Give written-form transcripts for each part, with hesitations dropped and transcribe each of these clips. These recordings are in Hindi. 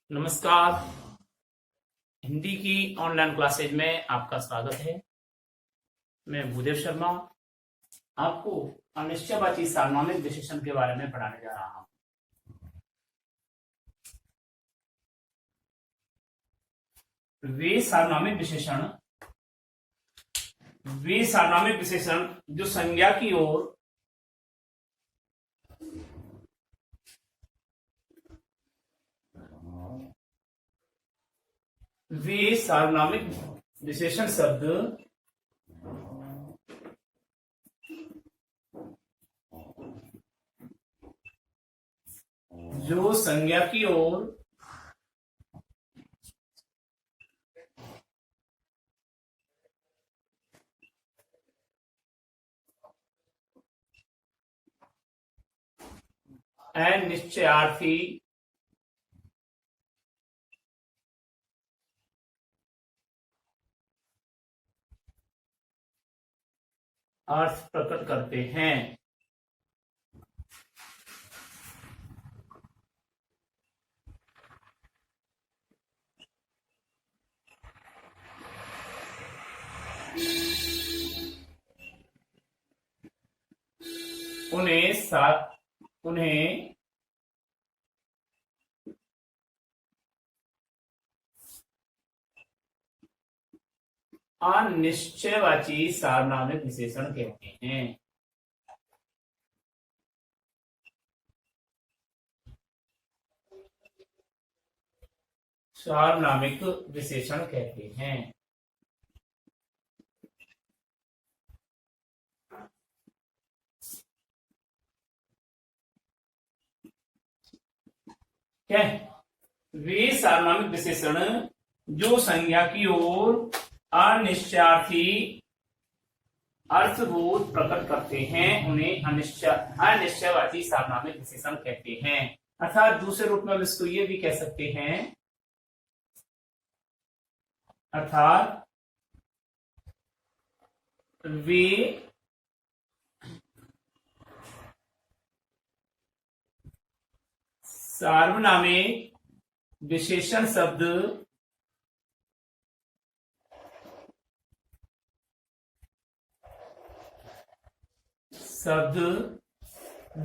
नमस्कार। हिंदी की ऑनलाइन क्लासेज में आपका स्वागत है। मैं भूदेव शर्मा आपको अनिश्चयवाची सार्वनामिक विशेषण के बारे में पढ़ाने जा रहा हूं। वे सार्वनामिक विशेषण जो संज्ञा की ओर वे सार्वनामिक विशेषण शब्द जो संज्ञा की ओर अनिश्चयार्थी अर्थ प्रकट करते हैं। उन्हें अनिश्चयवाची सार्वनामिक विशेषण कहते हैं। सार्वनामिक विशेषण कहते हैं। क्या वे सार्वनामिक विशेषण जो संज्ञा की ओर अनिश्चयार्थी अर्थबोध प्रकट करते हैं उन्हें अनिश्चयवाची सार्वनामिक विशेषण कहते हैं। अर्थात दूसरे रूप में हम इसको ये भी कह सकते हैं, अर्थात वे सार्वनामिक विशेषण शब्द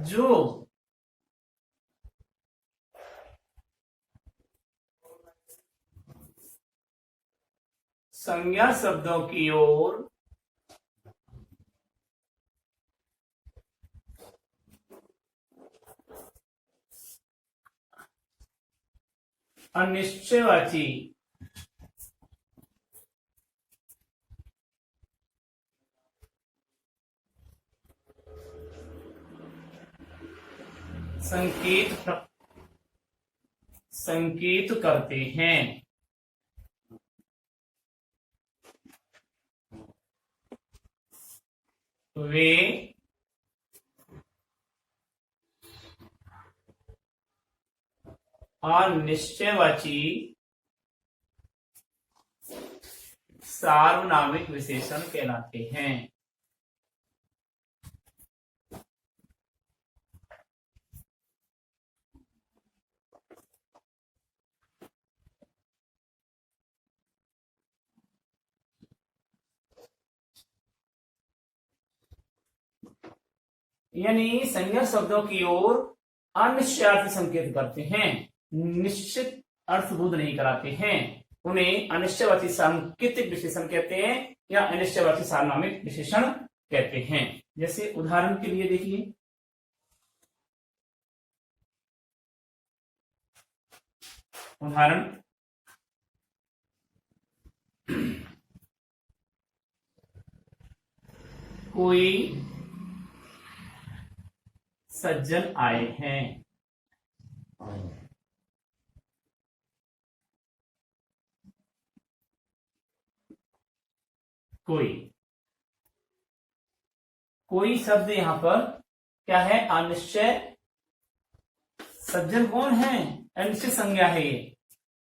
जो संज्ञा शब्दों की ओर अनिश्चयवाची संकेत करते हैं। वे अनिश्चयवाची सार्वनामिक विशेषण कहलाते हैं। यानी संज्ञा शब्दों की ओर अनिश्चयार्थी संकेत करते हैं, निश्चित अर्थबोध नहीं कराते हैं। उन्हें अनिश्चयवाची सांकेतिक विशेषण कहते हैं या अनिश्चयवाची सार्वनामिक विशेषण कहते हैं। जैसे उदाहरण के लिए देखिए, उदाहरण कोई सज्जन आए हैं। कोई शब्द यहां पर क्या है? अनिश्चय। सज्जन कौन है? अनिश्चित संज्ञा है। ये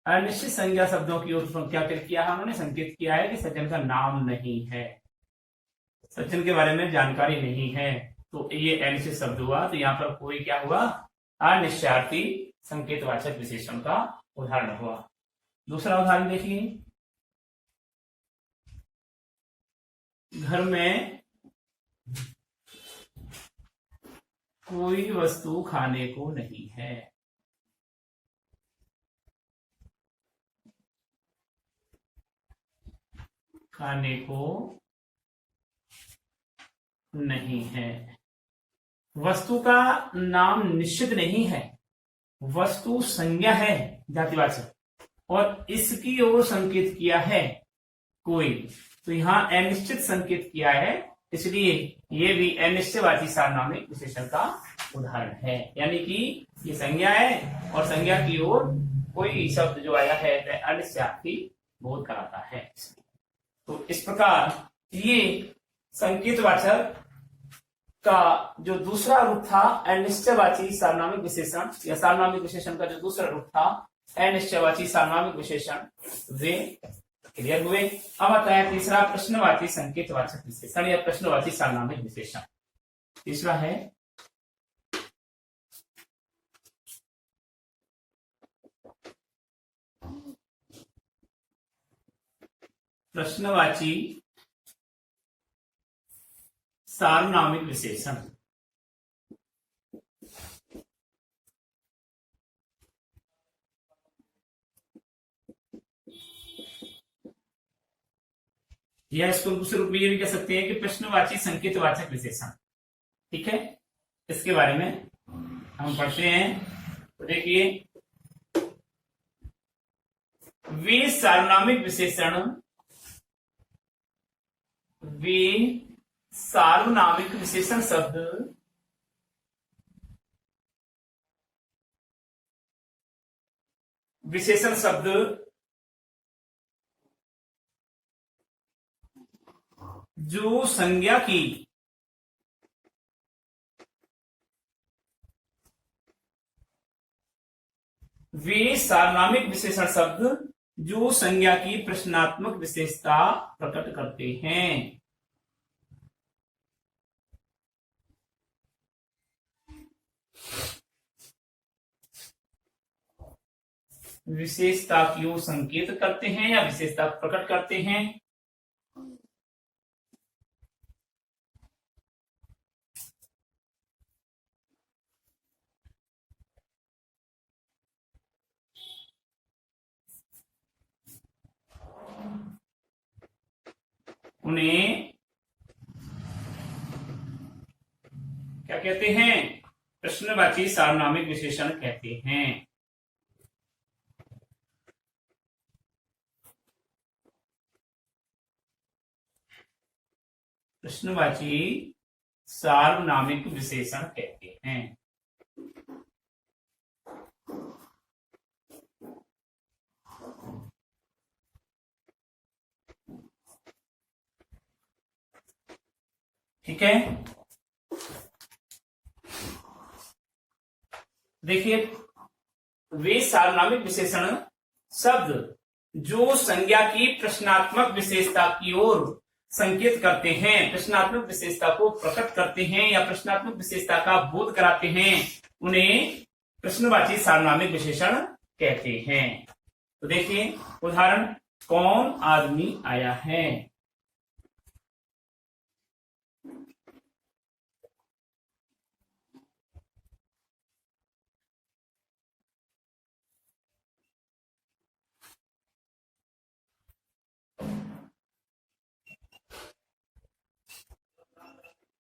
अनिश्चित संज्ञा शब्दों की ओर क्या किया है? उन्होंने संकेत किया है कि सज्जन का नाम नहीं है, सज्जन के बारे में जानकारी नहीं है, तो ये अनिश्चित शब्द हुआ। तो यहाँ पर कोई क्या हुआ? अनिश्चयार्थी संकेतवाचक विशेषण का उदाहरण हुआ। दूसरा उदाहरण देखिए, घर में कोई वस्तु खाने को नहीं है। खाने को नहीं है। वस्तु का नाम निश्चित नहीं है, वस्तु संज्ञा है जातिवाचक, और इसकी ओर संकेत किया है कोई, तो यहां अनिश्चित संकेत किया है, इसलिए ये भी अनिश्चयवाची सार्वनामिक विशेषण का उदाहरण है। यानी कि ये संज्ञा है और संज्ञा की ओर कोई शब्द जो आया है वह अनिश्चयार्थी बोध कराता है। तो इस प्रकार ये संकेतवाचक का जो दूसरा रूप था अनिश्चयवाची सार्वनामिक विशेषण, या सार्वनामिक विशेषण का जो दूसरा रूप था अनिश्चयवाची सार्वनामिक विशेषण, वे क्लियर हुए। अब आता है तीसरा प्रश्नवाची संकेतवाचक विशेषण या प्रश्नवाची सार्वनामिक विशेषण। तीसरा है प्रश्नवाची सार्वनामिक विशेषण। या इसको दूसरे रूप में ये भी कह सकते हैं कि प्रश्नवाची संकेतवाचक विशेषण। ठीक है, इसके बारे में हम पढ़ते हैं। तो देखिए, वे सार्वनामिक विशेषण, वे सार्वनामिक विशेषण शब्द जो संज्ञा की वे सार्वनामिक विशेषण शब्द जो संज्ञा की प्रश्नात्मक विशेषता प्रकट करते हैं। विशेषता की ओर संकेत करते हैं या विशेषता प्रकट करते हैं। उन्हें क्या कहते हैं? प्रश्नवाची सार्वनामिक विशेषण कहते हैं। प्रश्नवाची सार्वनामिक विशेषण कहते हैं। ठीक है, देखिए, वे सार्वनामिक विशेषण शब्द जो संज्ञा की प्रश्नात्मक विशेषता की ओर संकेत करते हैं, प्रश्नात्मक विशेषता को प्रकट करते हैं या प्रश्नात्मक विशेषता का बोध कराते हैं, उन्हें प्रश्नवाची सार्वनामिक विशेषण कहते हैं। तो देखिए उदाहरण, कौन आदमी आया है?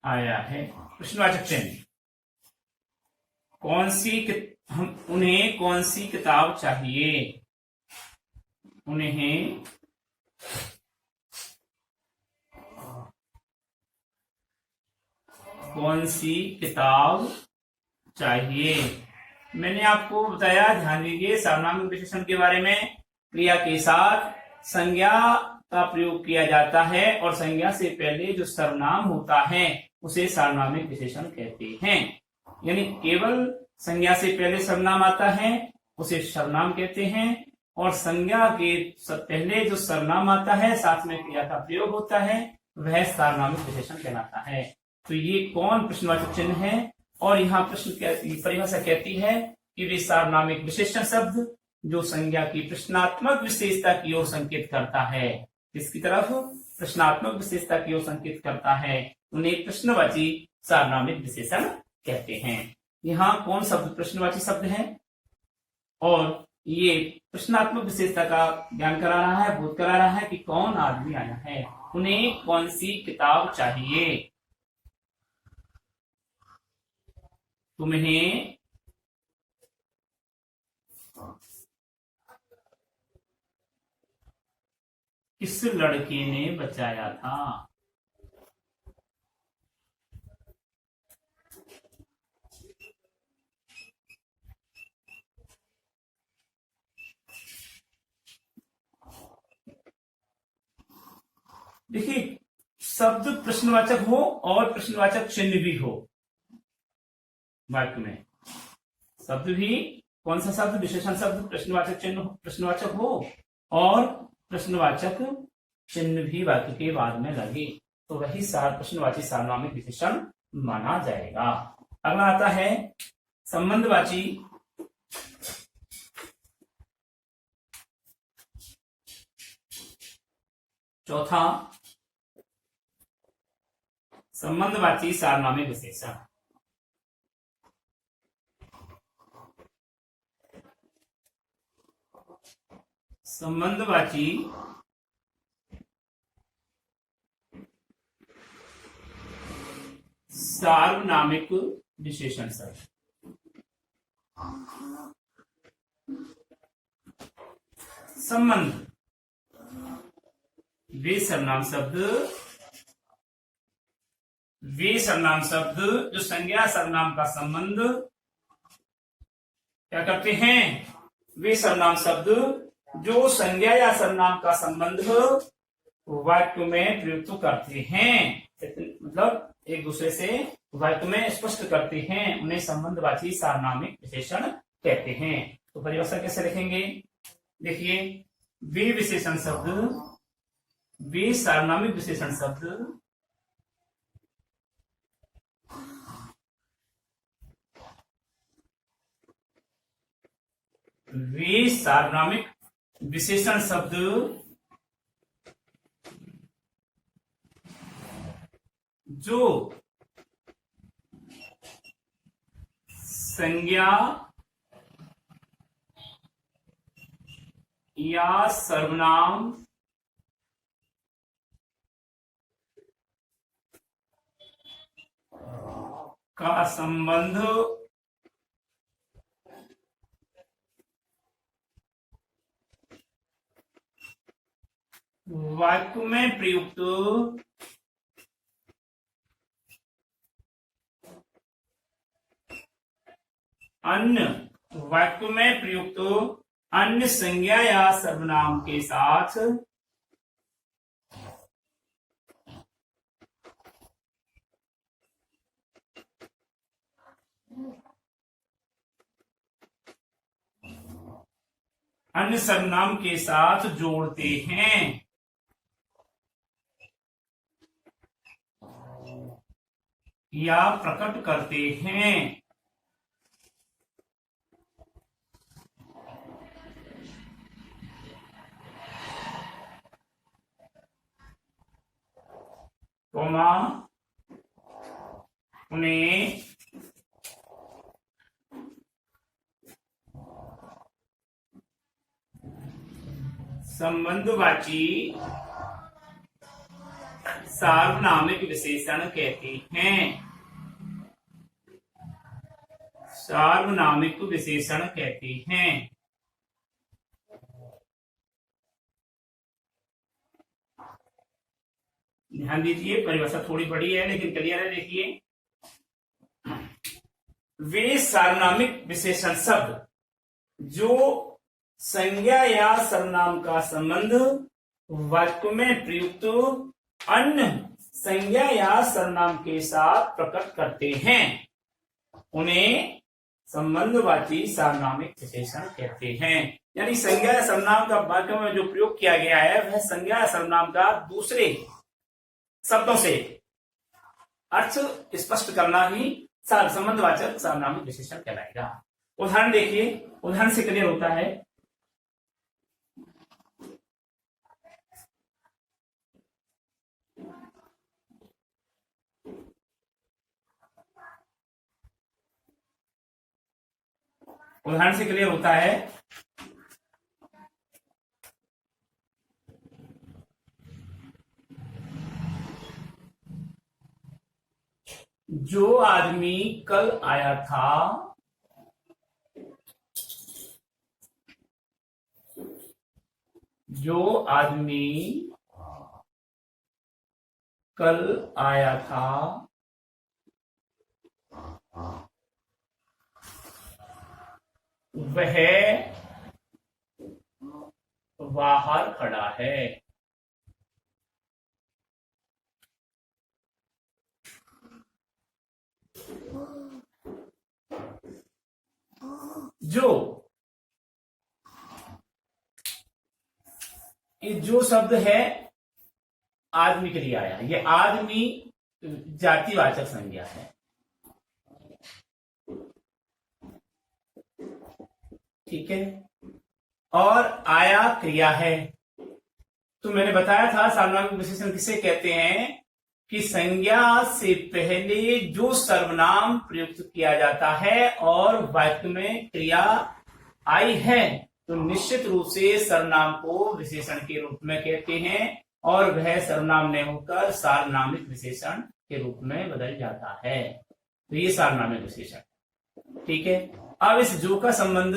आया है प्रश्नवाचक चिन्ह। उन्हें कौन सी किताब चाहिए? उन्हें कौन सी किताब चाहिए? मैंने आपको बताया, ध्यान दीजिए, सार्वनामिक विशेषण के बारे में। क्रिया के साथ संज्ञा का प्रयोग किया जाता है और संज्ञा से पहले जो सर्वनाम होता है उसे सार्वनामिक विशेषण कहते हैं। यानी केवल संज्ञा से पहले सर्वनाम आता है उसे सर्वनाम कहते हैं, और संज्ञा के पहले जो सर्वनाम आता है साथ में क्रिया का प्रयोग होता है वह सार्वनामिक विशेषण कहलाता है। तो ये कौन प्रश्नवाचक चिन्ह है, और यहाँ प्रश्न परिभाषा कहती है कि वे सार्वनामिक विशेषण शब्द जो संज्ञा की प्रश्नात्मक विशेषता की ओर संकेत करता है, किसकी तरफ? प्रश्नात्मक विशेषता की ओर संकेत करता है, उन्हें प्रश्नवाची सार्वनामिक विशेषण कहते हैं। यहाँ कौन शब्द प्रश्नवाची शब्द है और ये प्रश्नात्मक विशेषता का ज्ञान करा रहा है, बोध करा रहा है कि कौन आदमी आया है, उन्हें कौन सी किताब चाहिए, तुम्हें किस लड़के ने बचाया था। देखिए, शब्द प्रश्नवाचक हो और प्रश्नवाचक चिन्ह भी हो वाक्य में, शब्द भी कौन सा शब्द? विशेषण शब्द प्रश्नवाचक चिन्ह प्रश्नवाचक हो और प्रश्नवाचक चिन्ह भी वाक्य के बाद में लगे तो वही प्रश्नवाची सार्वनामिक विशेषण माना जाएगा। अगला आता है संबंधवाची चौथा, संबंधवाची सार्वनामिक विशेषण। संबंधवाची सार्वनामिक विशेषण शब्द। संबंध वे सर्वनाम शब्द जो संज्ञा सर्वनाम का संबंध क्या करते हैं? वे सर्वनाम शब्द जो संज्ञा या सर्वनाम का संबंध वाक्य में प्रयुक्त करते हैं, मतलब एक दूसरे से वाक्य में स्पष्ट करते हैं, उन्हें संबंधवाची सार्वनामिक विशेषण कहते हैं। तो परिभाषा कैसे लिखेंगे? देखिए, वे विशेषण शब्द, वे सार्वनामिक विशेषण शब्द वे सार्वनामिक विशेषण शब्द जो संज्ञा या सर्वनाम का संबंध वाक्य में प्रयुक्त अन्य वाक्य में प्रयुक्त अन्य संज्ञा या सर्वनाम के साथ अन्य सर्वनाम के साथ जोड़ते हैं या प्रकट करते हैं। कोमा उन्हें संबंधवाची सार्वनामिक विशेषण कहते हैं। सार्वनामिक विशेषण कहते हैं। ध्यान दीजिए, परिभाषा थोड़ी बड़ी है लेकिन क्लियर है। देखिए, वे सार्वनामिक विशेषण शब्द जो संज्ञा या सर्वनाम का संबंध वाक्य में प्रयुक्त अन्य संज्ञा या सर्वनाम के साथ प्रकट करते हैं, उन्हें संबंधवाची सार्वनामिक विशेषण कहते हैं। यानी संज्ञा या सर्वनाम का वाक्य में जो प्रयोग किया गया है वह संज्ञा या सर्वनाम का दूसरे शब्दों से अर्थ स्पष्ट करना ही संबंधवाचक सार्वनामिक विशेषण कहलाएगा। उदाहरण देखिए, उदाहरण से क्लियर होता है। उदाहरण से क्लियर होता है। जो आदमी कल आया था, जो आदमी कल आया था वह बाहर खड़ा है। जो शब्द है आदमी के लिए आया, ये आदमी जातिवाचक संज्ञा है। ठीक है, और आया क्रिया है। तो मैंने बताया था सार्वनामिक विशेषण किसे कहते हैं कि संज्ञा से पहले जो सर्वनाम प्रयुक्त किया जाता है और वाक्य में क्रिया आई है तो निश्चित रूप से सर्वनाम को विशेषण के रूप में कहते हैं और वह सर्वनाम नहीं होकर सार्वनामिक विशेषण के रूप में बदल जाता है। तो ये सार्वनामिक विशेषण। ठीक है, अब इस जो का संबंध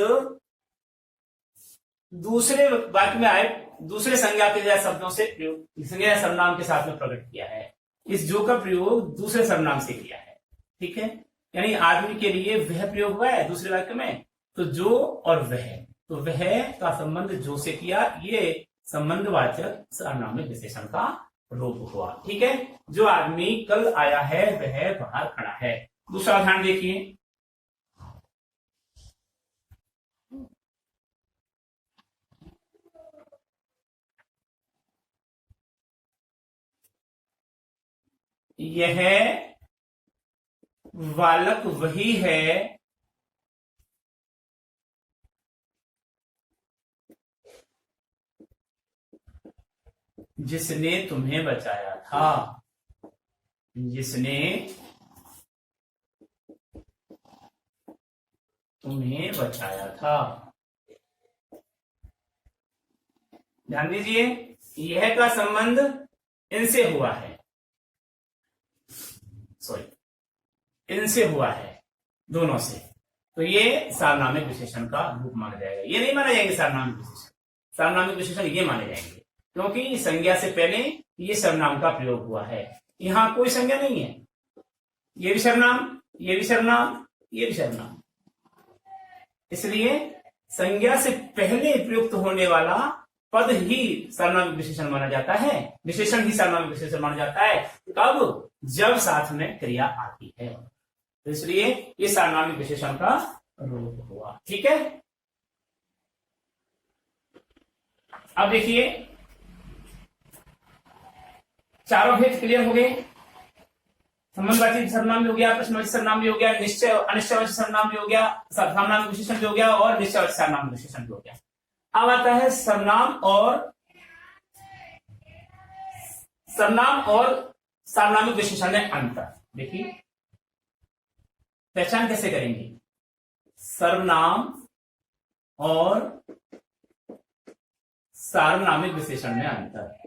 दूसरे वाक्य में आए दूसरे संज्ञा के शब्दों से प्रयोग संज्ञा सर्वनाम के साथ में प्रकट किया है। इस जो का प्रयोग दूसरे सर्वनाम से किया है। ठीक है, यानी आदमी के लिए वह प्रयोग हुआ है दूसरे वाक्य में, तो जो और वह, तो वह का संबंध जो से किया, ये संबंधवाचक सार्वनामिक विशेषण का रूप हुआ। ठीक है, जो आदमी कल आया है वह बाहर खड़ा है। दूसरा उदाहरण देखिए, यह बालक वही है जिसने तुम्हें बचाया था। जिसने तुम्हें बचाया था। ध्यान दीजिए, यह का संबंध इनसे हुआ है, इनसे हुआ है, दोनों से। तो ये सार्वनामिक विशेषण का रूप माना जाएगा। ये नहीं माना जाएंगे सार्वनामिक विशेषण, सार्वनामिक विशेषण ये माने जाएंगे क्योंकि संज्ञा से पहले ये सर्वनाम का प्रयोग हुआ है। यहां कोई संज्ञा नहीं है, ये भी सर्वनाम, ये भी सर्वनाम, ये भी सर्वनाम, इसलिए संज्ञा से पहले प्रयुक्त होने वाला पद ही सर्वनामिक विशेषण माना जाता है। विशेषण ही सर्वनामिक विशेषण माना जाता है कब? जब साथ में क्रिया आती है। तो इसलिए ये सार्वनामिक विशेषण का रूप हुआ। ठीक है, अब देखिए चारों भेद क्लियर हो गए। संबंधवाची सर्वनाम भी हो गया, प्रश्नवाची सर्वनाम भी हो गया, निश्चय अनिश्चयवाची सर्वनाम भी हो गया, सार्वनामिक विशेषण भी हो गया और निश्चयवाची सार्वनामिक विशेषण भी हो गया। अब आता है सर्वनाम और सार्वनामिक विशेषण में अंतर। देखिए पहचान कैसे करेंगे सर्वनाम और सार्वनामिक विशेषण में अंतर।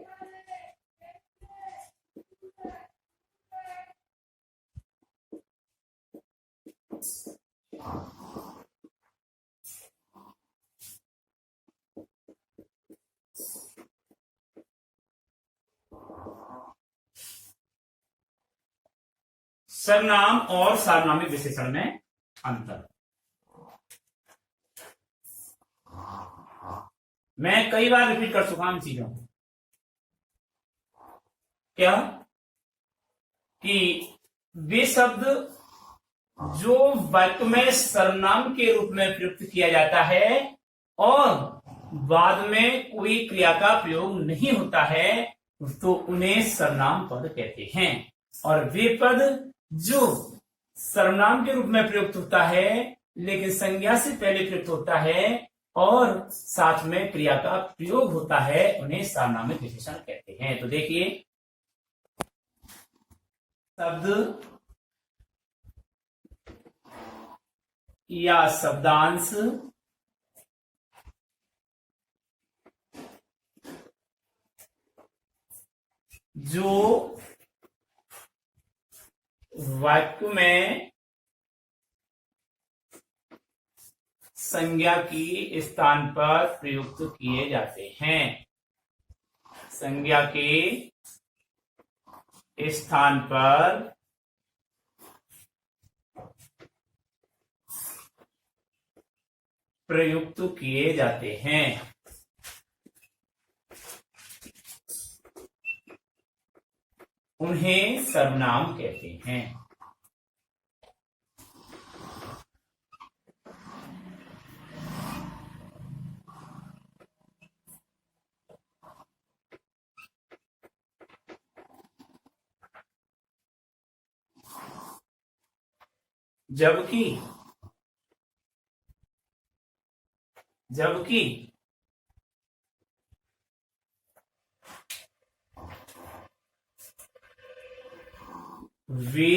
सर्वनाम और सार्वनामिक विशेषण में अंतर। मैं कई बार रिपीट कर चुका हूं इन चीजों को। क्या कि वे शब्द जो वाक्य में सर्वनाम के रूप में प्रयुक्त किया जाता है और बाद में कोई क्रिया का प्रयोग नहीं होता है तो उन्हें सर्वनाम पद कहते हैं। और वे पद जो सर्वनाम के रूप में प्रयुक्त होता है लेकिन संज्ञा से पहले प्रयुक्त होता है और साथ में क्रिया का प्रयोग होता है, उन्हें सार्वनामिक विशेषण कहते हैं। तो देखिए, शब्द या शब्दांश जो वाक्य में संज्ञा की स्थान पर प्रयुक्त किए जाते हैं, संज्ञा के स्थान पर प्रयुक्त किए जाते हैं, उन्हें सर्वनाम कहते हैं। जबकि जबकि वे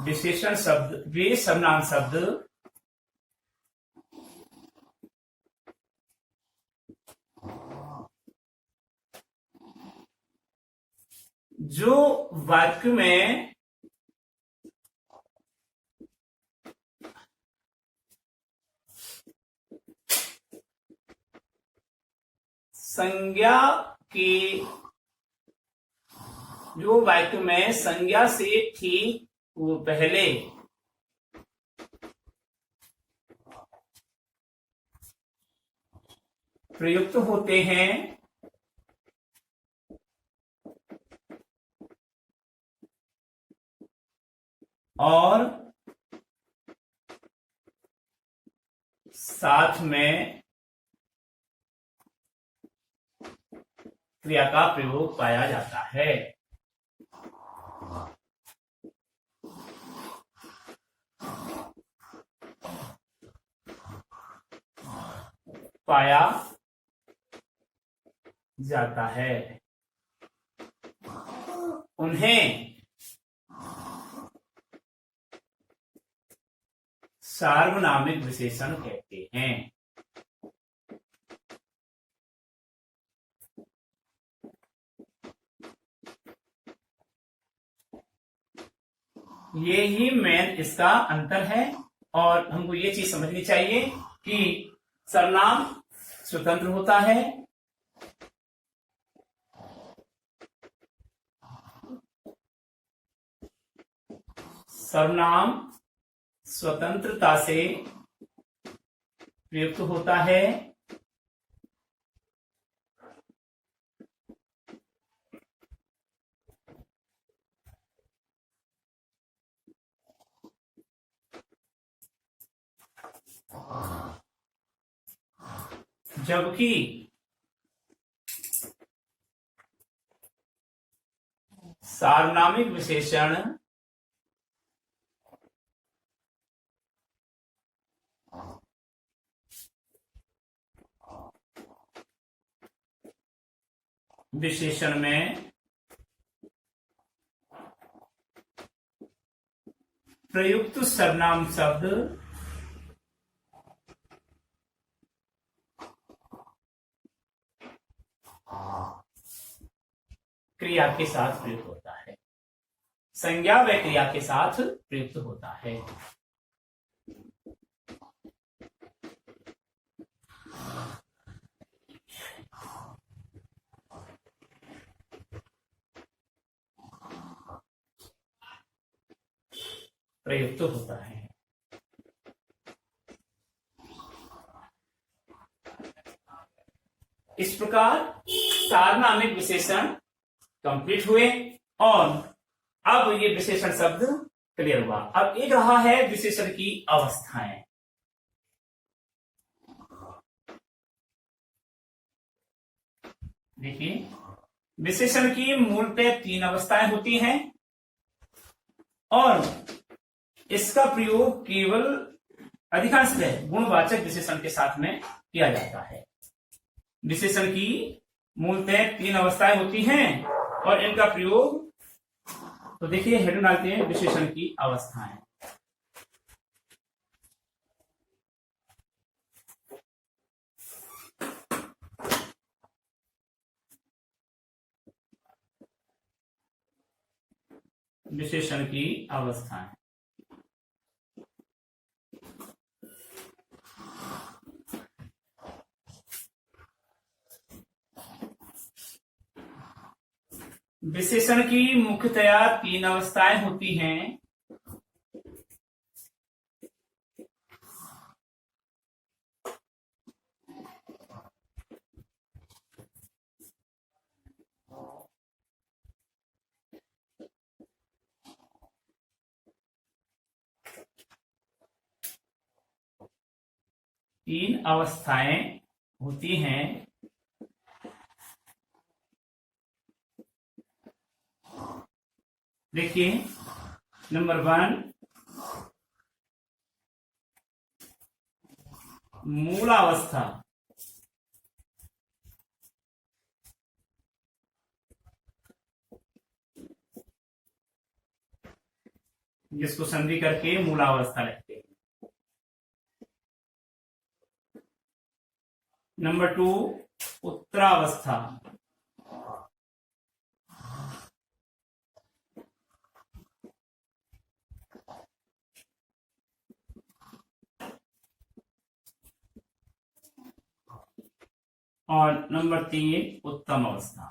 विशेषण शब्द, वे सर्वनाम शब्द जो वाक्य में संज्ञा के, जो वाक्य में संज्ञा से ठीक वो पहले प्रयुक्त होते हैं और साथ में क्रिया का प्रयोग पाया जाता है, पाया जाता है, उन्हें सार्वनामिक विशेषण कहते हैं। ये ही मेन इसका अंतर है और हमको ये चीज समझनी चाहिए कि सर्वनाम स्वतंत्र होता है, सर्वनाम स्वतंत्रता से प्रयुक्त होता है जबकि सार्वनामिक विशेषण विशेषण में प्रयुक्त सर्वनाम शब्द क्रिया के साथ प्रयुक्त होता है, संज्ञा व क्रिया के साथ प्रयुक्त होता है। प्रयुक्त होता है। इस प्रकार सार्वनामिक विशेषण कंप्लीट हुए और अब ये विशेषण शब्द क्लियर हुआ। अब एक रहा है विशेषण की अवस्थाएं। देखिए, विशेषण की मूलतः 3 अवस्थाएं होती हैं और इसका प्रयोग केवल अधिकांशतः गुणवाचक विशेषण के साथ में किया जाता है। विशेषण की मूलतः 3 अवस्थाएं होती हैं और इनका प्रयोग, तो देखिए हेड डालते हैं विशेषण की अवस्थाएं। विशेषण की अवस्थाएं। विशेषण की मुख्यतया 3 अवस्थाएं होती हैं। तीन अवस्थाएं होती हैं। देखिए नंबर 1 मूलावस्था, जिसको संधि करके मूलावस्था लिखते हैं। नंबर 2 उत्तरावस्था, और नंबर 3 उत्तम अवस्था।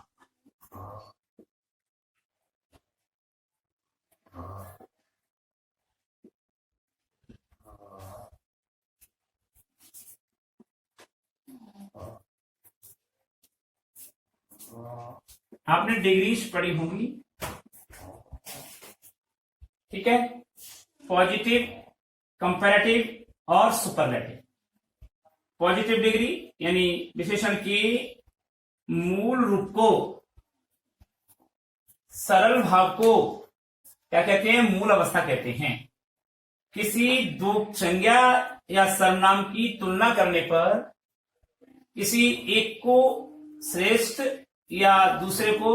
आपने डिग्रीज पढ़ी होंगी, ठीक है। पॉजिटिव, कंपैरेटिव और सुपरलेटिव। पॉजिटिव डिग्री यानी विशेषण के मूल रूप को, सरल भाव को क्या कहते हैं? मूल अवस्था कहते हैं। किसी दो संज्ञा या सर्वनाम की तुलना करने पर किसी एक को श्रेष्ठ या दूसरे को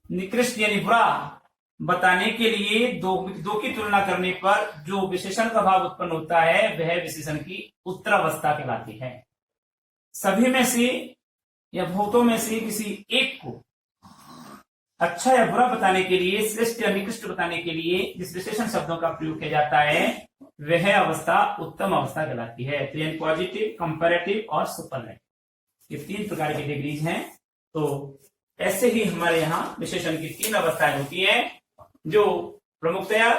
निकृष्ट यानी बुरा बताने के लिए दो की तुलना करने पर जो विशेषण का भाव उत्पन्न होता है वह विशेषण की उत्तरावस्था कहलाती है। सभी में से या बहुतों में से किसी एक को अच्छा या बुरा बताने के लिए, श्रेष्ठ या निकृष्ट बताने के लिए जिस विशेषण शब्दों का प्रयोग किया जाता है वह अवस्था उत्तम अवस्था कहलाती है। तो यानी पॉजिटिव, कंपैरेटिव और सुपरलेटिव, ये 3 प्रकार की डिग्रीज हैं। तो ऐसे ही हमारे यहाँ विशेषण की 3 अवस्थाएं होती हैं, जो प्रमुखतया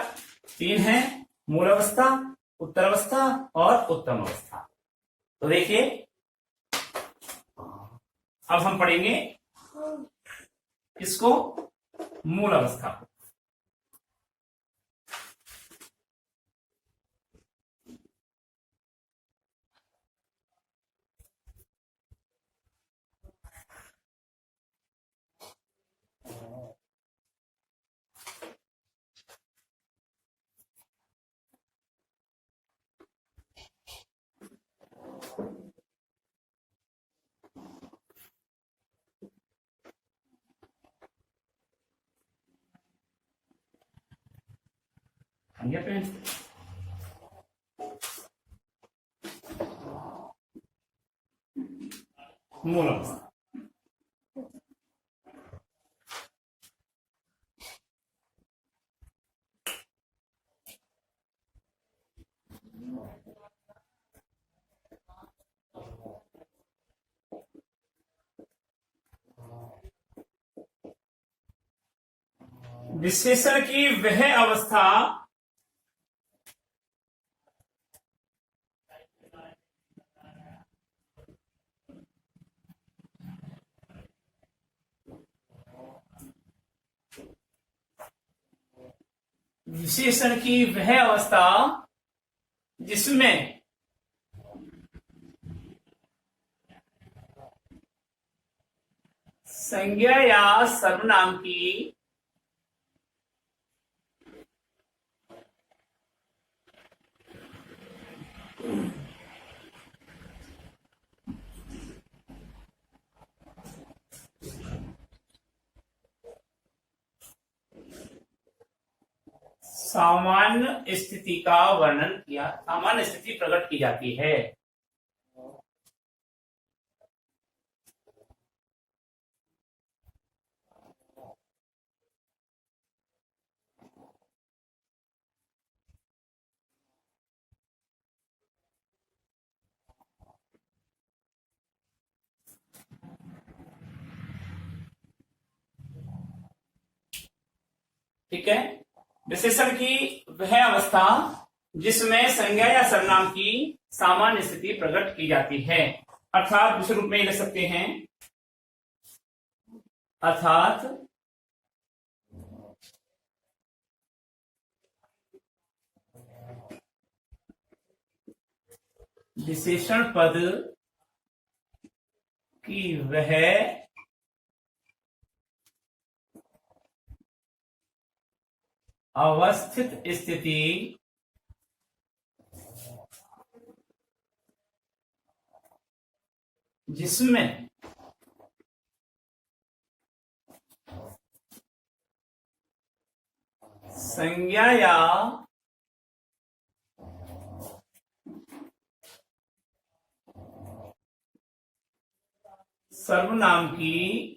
3 हैं: मूल अवस्था, उत्तर अवस्था और उत्तम अवस्था। तो देखिए अब हम पढ़ेंगे इसको, मूल अवस्था को। मूल अवस्था। विशेषण की वह अवस्था विशेषण की वह अवस्था जिसमें संज्ञा या सर्वनाम की सामान्य स्थिति का वर्णन किया, सामान्य स्थिति प्रकट की जाती है। ठीक है। विशेषण की वह अवस्था जिसमें संज्ञा या सर्वनाम की सामान्य स्थिति प्रकट की जाती है, अर्थात दूसरे रूप में लिख सकते हैं, अर्थात विशेषण पद की वह अवस्थित स्थिति जिसमें संज्ञा या सर्वनाम की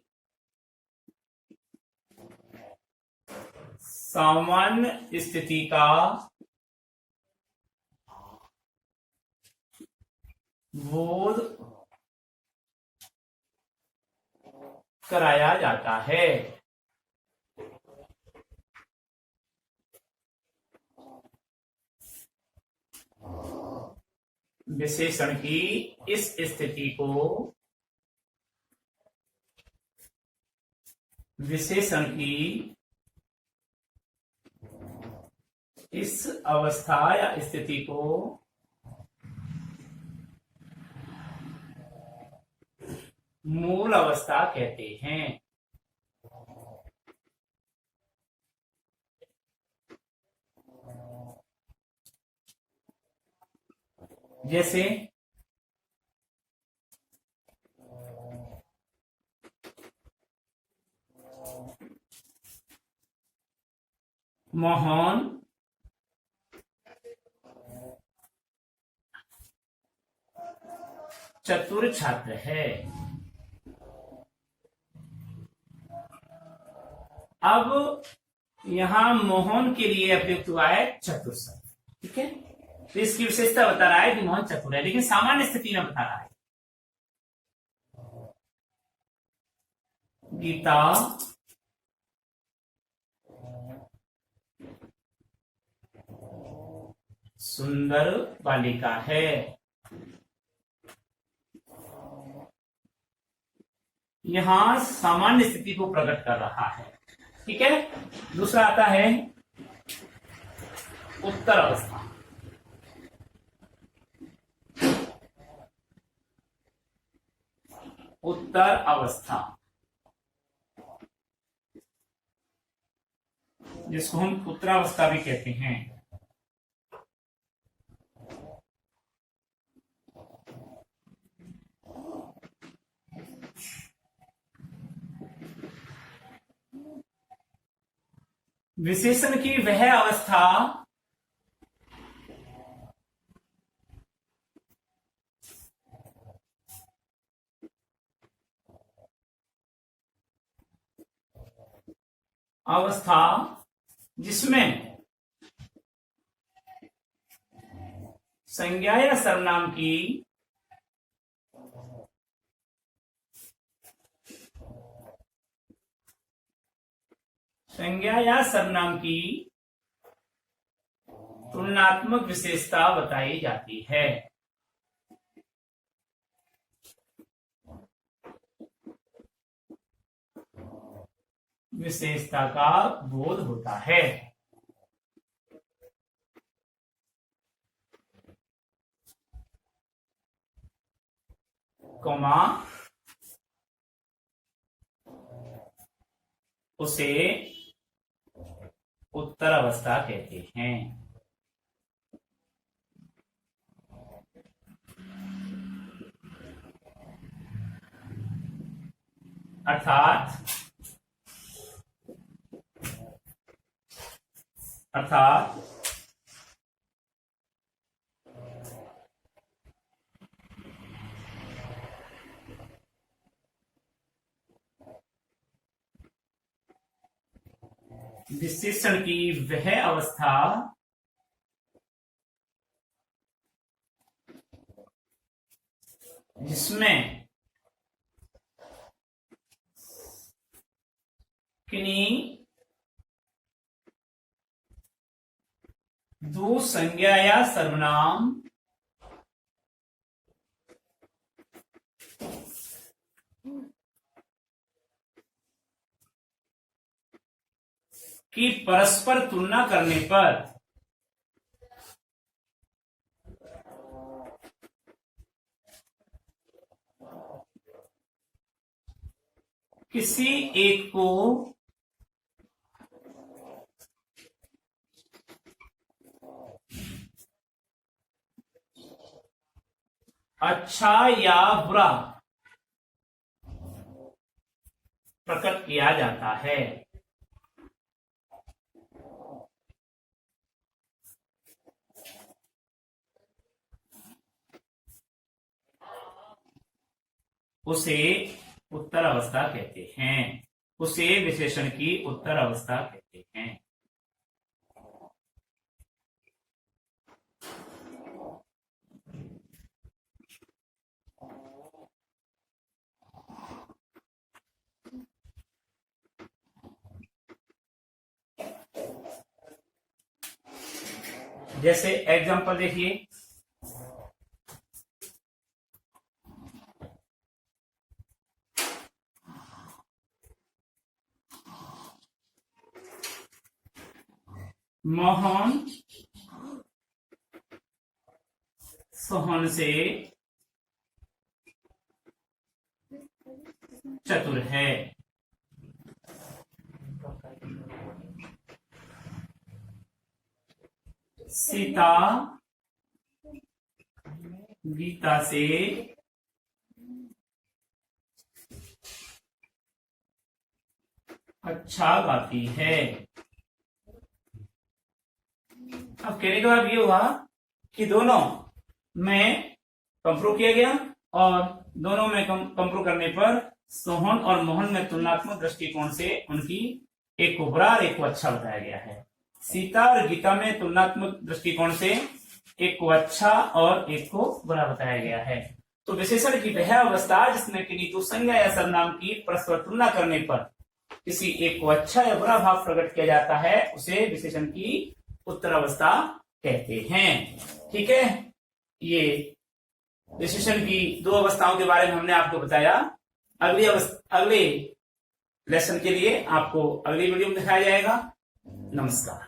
सामान्य स्थिति का बोध कराया जाता है। विशेषण की इस स्थिति को विशेषण की इस अवस्था या स्थिति को मूल अवस्था कहते हैं। जैसे मोहन चतुर छात्र है। अब यहां मोहन के लिए अप्रयुक्त हुआ है चतुर शब्द। ठीक है, तो इसकी विशेषता बता रहा है कि मोहन चतुर है, लेकिन सामान्य स्थिति में बता रहा है। गीता सुंदर बालिका है। यहां सामान्य स्थिति को प्रकट कर रहा है। ठीक है, दूसरा आता है उत्तर अवस्था। उत्तर अवस्था जिसको हम उत्तरावस्था भी कहते हैं। विशेषण की वह अवस्था जिसमें संज्ञा या सर्वनाम की तुलनात्मक विशेषता बताई जाती है। विशेषता का बोध होता है। कौमा उसे उत्तर अवस्था कहते हैं। अर्थात विशेषण की वह अवस्था जिसमें किन्हीं दो संज्ञा या सर्वनाम की परस्पर तुलना करने पर किसी एक को अच्छा या बुरा प्रकट किया जाता है। उसे उत्तर अवस्था कहते हैं। उसे विशेषण की उत्तर अवस्था कहते हैं। जैसे एग्जांपल देखिए, मोहन सोहन से चतुर है। सीता गीता से अच्छा गाती है। अब कहने का मतलब ये हुआ कि दोनों में कंप्रूव किया गया और दोनों में कंप्रूव करने पर सोहन और मोहन में तुलनात्मक दृष्टिकोण से उनकी एक को बुरा और एक को अच्छा बताया गया है। सीता और गीता में तुलनात्मक दृष्टिकोण से एक को अच्छा और एक को बुरा बताया गया है। तो विशेषण की वह अवस्था जिसमें किन्हीं दो संज्ञा या सर्वनाम की परस्पर तुलना करने पर किसी एक को अच्छा या बुरा भाव प्रकट किया जाता है, उसे विशेषण की उत्तर अवस्था कहते हैं। ठीक है, ये विशेषण की दो अवस्थाओं के बारे में हमने आपको बताया। अगले लेसन के लिए आपको अगली वीडियो में दिखाया जाएगा। नमस्कार।